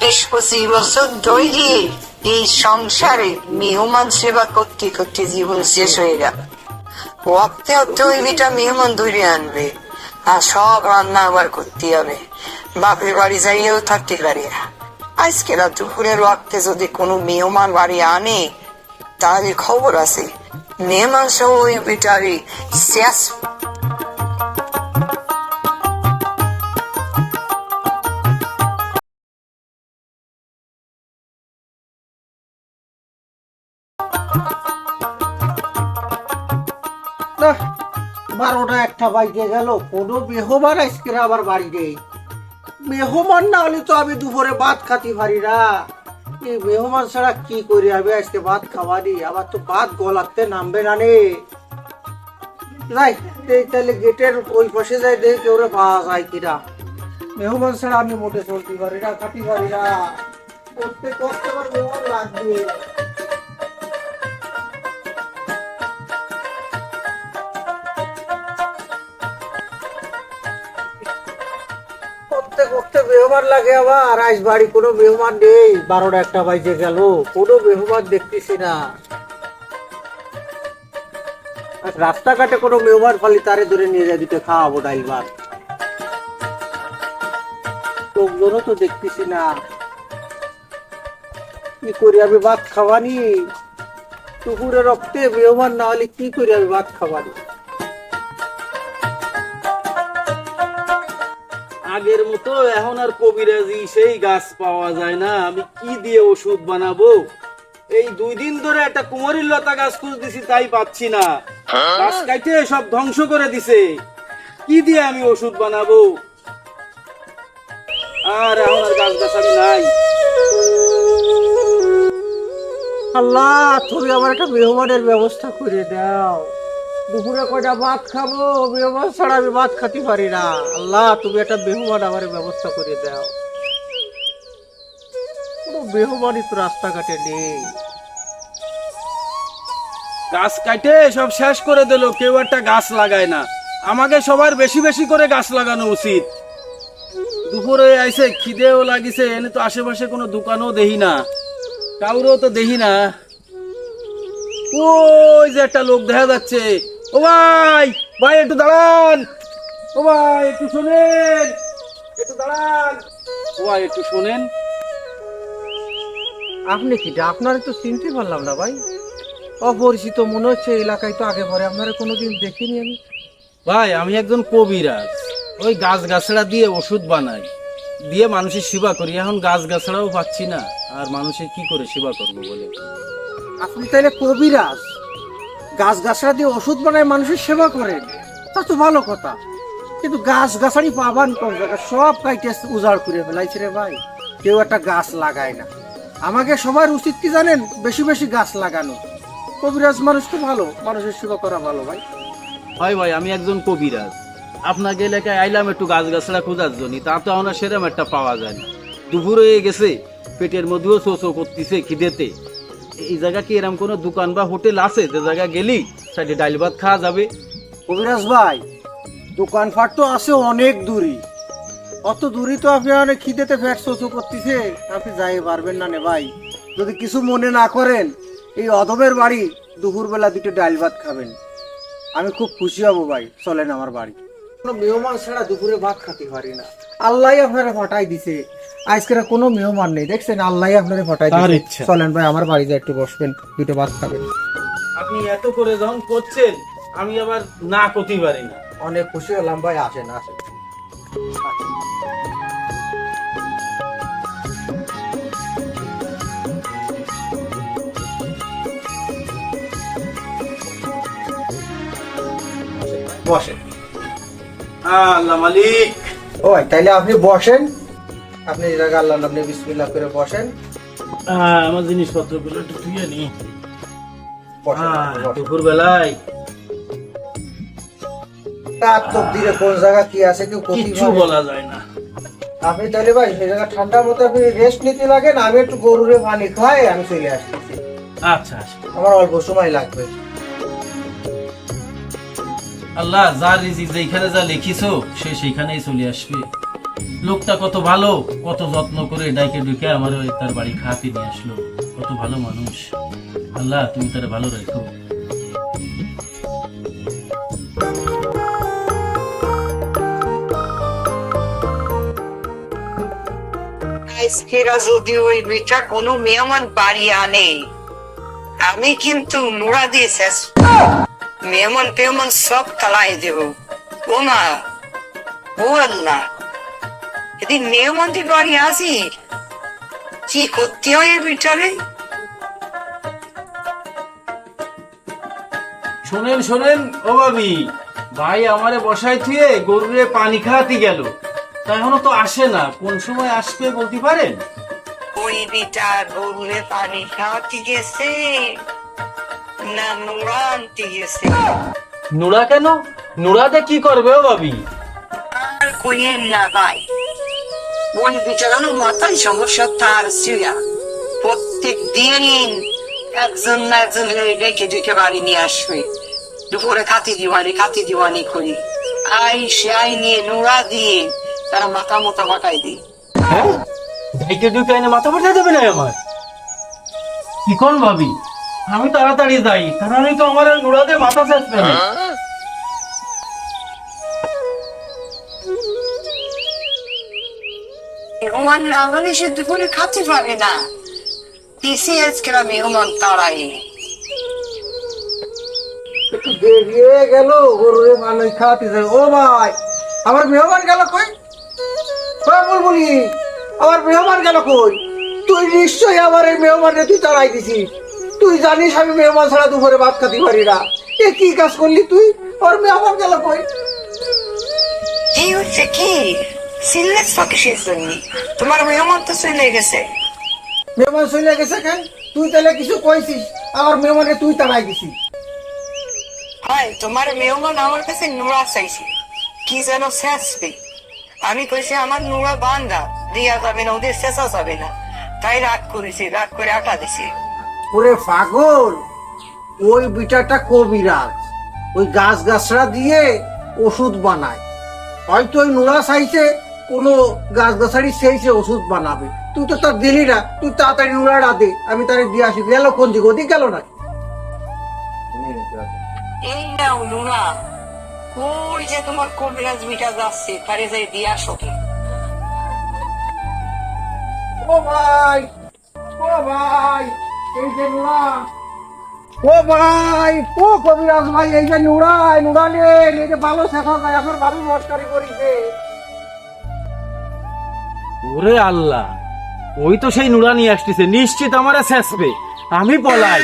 20-25 বছর ধরে এই সংসারে মেহমান সেবা করতে করতে জীবন শেষ হয়ে গেল। ওয়াক্তে অর্থ ওই বিটা মেহমান ধরে আনবে, আর সব রান্না আবার করতে হবে। বাপের বাড়ি যাইয়েও থাকতে পারি না। আজকে রাত দুপুরের ওয়াক্তে যদি কোনো মেহমান বাড়ি আনে, তাহলে খবর আছে মেহমান সহ ওই বিটারি শেষ। না, 12টা-1টা বাজে গেল, কোনো মেহমান আজকে আবার বাড়ি নেই। মেহমান না হলে তো আমি দুপুরে ভাত খাতে পারি না। এই মেহমান ছাড়া কি করি আমি আজকে ভাত খাওয়ানি, আবার তো ভাত গলাতে নামবে না নে। যাই তাহলে গেটের ওই পাশে যাই দেখে কেউ পাওয়া যায় কিনা। মেহমান ছাড়া আমি মোটে চলতে পারি না, খাতে পারি না। করতে করতে আমার মেহমান লাগবে। মেহমান লাগে আবার, আজ বাড়ি কোনো মেহমান নেই। 12টা-1টা বাজে গেল, কোনো মেহমান দেখতেছি না। রাস্তাঘাটে কোনো মেহমান ফালি তারে ধরে নিয়ে যায় দিতে খাওয়াবো ডাইল ভাত। লোকজনও তো দেখতেছি না, কি করি আমি ভাত খাওয়ানি? দুপুরে রক্তে মেহমান না হলে কি করি আমি ভাত খাওয়ানি? আগের মতো এখন আর কবিরাজি সেই গাছ পাওয়া যায় না। আমি কি দিয়ে ওষুধ বানাবো? এই 2 দিন ধরে একটা কুমারীর লতা গাছ খুঁজতেছি, তাই পাচ্ছি না। গাছ কাটে সব ধ্বংস করে দিছে। কি দিয়ে আমি ওষুধ বানাবো? আর এখন আর গাছ গাছালি নাই। আল্লাহ, তুমি আমার একটা মেহমানের ব্যবস্থা করে দাও। দুপুরে কয়টা ভাত খাবো, মেহমান ছাড়া আমি ভাত খাতে পারি না। আল্লাহ, তুমি একটা মেহমান আমার ব্যবস্থা করে দাও। কোনো মেহমানই তো রাস্তাঘাটে নেই। গাছ কাটে সব শেষ করে দিল, কেউ একটা গাছ লাগায় না। আমাকে সবার বেশি বেশি করে গাছ লাগানো উচিত। দুপুরে আইছে, খিদেও লাগিছে, এনে তো আশেপাশে কোনো দোকানও দেখি না, কাউরও তো দেখি না। ওই যে একটা লোক দেখা যাচ্ছে। ও ভাই, ভাই একটু দাঁড়ান। ও ভাই একটু শোনেন, একটু দাঁড়ান। ও ভাই একটু শোনেন। আপনি কি? আপনার তো চিনতে পারলাম না ভাই, অপরিচিত মনে হচ্ছে। এলাকায় তো আগে পরে আপনারা কোনোদিন দেখিনি আমি। ভাই আমি একজন কবিরাজ, ওই গাছ গাছড়া দিয়ে ওষুধ বানাই, দিয়ে মানুষের সেবা করি। এখন গাছ গাছড়াও পাচ্ছি না, আর মানুষের কি করে সেবা করবো বলে। আপনি তাহলে কবিরাজ, গাছ গাছড়া দিয়ে ওষুধ বানায় মানুষের সেবা করেন? তা তো ভালো কথা, কিন্তু গাছ গাছালি পাবান কোন জায়গায়? সব কাইটে উজাড় করে ফেলাইছে রে ভাই। কেউ একটা গাছ লাগায় না। আমাকে সবার উচিত কি জানেন? বেশি বেশি গাছ লাগানো। কবিরাজ মানুষ তো ভালো, মানুষের সেবা করা ভালো ভাই। হয় ভাই, আমি একজন কবিরাজ, আপনাকে এলাকায় আইলাম একটু গাছ গাছড়া খোঁজার জন্য। তা তো আমার সেরম একটা পাওয়া যায় না। দুপুর হয়ে গেছে, পেটের মধ্যেও চো করতেছে খিদেতে। এই জায়গা কি এরকম কোনো দোকান বা হোটেল আছে যে জায়গা গেলি সাইডে ডাল ভাত খাওয়া যাবে? কবিরাজ ভাই, দোকানপাট তো আছে অনেক দূরে। অত দূরে তো আপনি অনেক খিদেতে ফ্যাট চোচো করতেছে, আপনি যাই পারবেন না নে ভাই। যদি কিছু মনে না করেন, এই অধমের বাড়ি দুপুরবেলা 2টা ডাল ভাত খাবেন, আমি খুব খুশি হব ভাই। চলেন আমার বাড়ি। কোনো মেহমান ছাড়া দুপুরে ভাত খেতে পারি না। আল্লাহ আপনারা ফটাই দিছে, আজকের কোনো মেহমান নেই, দেখছেন? আল্লাহ আপনারা ফটাই দিছে। চলেন ভাই আমার বাড়ি যাই, একটু বসবেন, 2টা ভাত খাবেন। আপনি এত করে যখন করছেন, আমি আবার না করতে পারি না। অনেক খুশি হলাম ভাই, আসেন আসেন। বসেন। আল্লাহ মালিক। ও ভাই, তাইলে আপনি বসেন। আপনি এই জায়গা আল্লাহ আপনি বিসমিল্লাহ করে বসেন। আমার জিনিসপত্র গুলো একটু ধুয়ে নি। বসেন। দুপুর বেলায় রাত তো দিলে কোন জায়গা কি আছে কেউ কিছু বলা যায় না। আপনি তাহলে ভাই সেই জায়গা ঠান্ডার মতো আপনি রেস্ট নিতে লাগেন, আমি একটু গরুরে পানি খাই, আমি চলে আসতেছি। আচ্ছা আচ্ছা। আমার অল্প সময় লাগবে। আল্লাহ, যা রিজিক যেখানে যা লিখিছো সে সেইখানেই চলে আসবে। লোকটা কত ভালো, কত যত্ন করে ডাইকে ডুকে আমার ওই তার বাড়ি খাতে নিয়ে আসলো। কত ভালো মানুষ। আল্লাহ তুমি তার ভালো রেখো। আজকেরা যদি ওই বেটা কোনো মেহমান বাড়ি আনে, আমি কিন্তু নোড়া দিয়ে শেষ মেহমান পেহমান সব তালাই দেব। ও মা, ও আল্লাহ, যদি মেহমানদের বাড়ি আসি কি করতে হয় এই বেটারে? শোনেন শোনেন ও ভাবি, ভাই আমারে বসায় থুয়ে গরুরে পানি খাওয়াতে গেল, তা এখনো তো আসে না। কোন সময় আসবে বলতে পারেন? ওই বেটা গরুরে পানি খাওয়াতে গেছে না নোড়া আনতে গেছে? নোড়া কেন? নোড়াতে কি করবে ও ভাবি? আর কইেন না ভাই, ওই বেচারানো মাথায় সমস্যা তার ছিলা। প্রত্যেক দিন একজন না একজন ডেকে ডেকে বাড়ি নিয়ে আসবে। দুপুরে খাতি দিওয়ানি করি, আই সে আই নিয়ে নোড়া দিয়ে তারা মাথা মোটা বাটাই দিই। হ্যাঁ, ডাইকে ডুকে এনে মাথা ফাটা দেবে না আমার? কি কোন ভাবি, আমি তাড়াতাড়ি যাই, তাড়াতাড়ি তো আমার আর নোড়াতে মাথা চেঁচবে না। মেহমান না হলে সে দুপুরে খাতে পারে না। পিসি আজকে মেহমান তারাই। একটু দেরিয়ে গেল গরুরে মানুষ খাওয়াতে যায়। ও ভাই, আমার মেহমান গেল কই? বলি আমার মেহমান গেল কই? তুই নিশ্চয়ই আমার এই মেহমানে তুই তাড়াই দিছিস। তুই জানিস আমি মেহমান ছাড়া দুপুরে ভাত খাতে পারি না। এ কি কাজ করলি তুই? ওর মেহমান গেল কই? কি হচ্ছে কি? সিলেক্ট কিসের জন্য? তোমার মেহমান তো চলে গেছে। মেহমান চলে গেছে কেন? তুই তাহলে কিছু কইছিস? আমার মেহমানে তুই তাড়াই দিছিস। হয় তোমার মেহমান আমার কাছে নোড়া চাইছে, কি যেন শেষবে। আমি কইছি আমার নোড়া বান্ধা দিয়া যাবে না, ওদের শেষা যাবে না। তাই রাগ করেছি, রাগ করে আটা দিছি। ওরে পাগল, ওই বিটাটা কবিরাজ, ওই গাছ গাছরা দিয়ে ওষুধ বানায়। হয়তো ওই নোড়া চাইছে, কোনো গাছ গাছারি সেইছে ওষুধ বানাবে। তুই তো তার দিলি না, তুই তাড়াতাড়ি নোড়াটা দে, আমি তারে দিয়ে আসি। গেল কোন দিকে? ওদিক গেল নাকি? এই নাও নোড়া, ওই যে তোমার কবিরাজ মিটা যাচ্ছে, তারে যাই দিয়া আসো। ও ভাই, ও ভাই, এই যে নোড়া। ও ভাই, ও কবিরাজ ভাই, এই যে নোড়া, নোড়া নেন, এই যে ভালো শেখা যায়, আপনার ভাবি মস্কারি করিছে। ওরে আল্লাহ, ওই তো সেই নোড়া নিয়ে আসতেছে, নিশ্চিত আমারে শেষবে। আমি পলাই।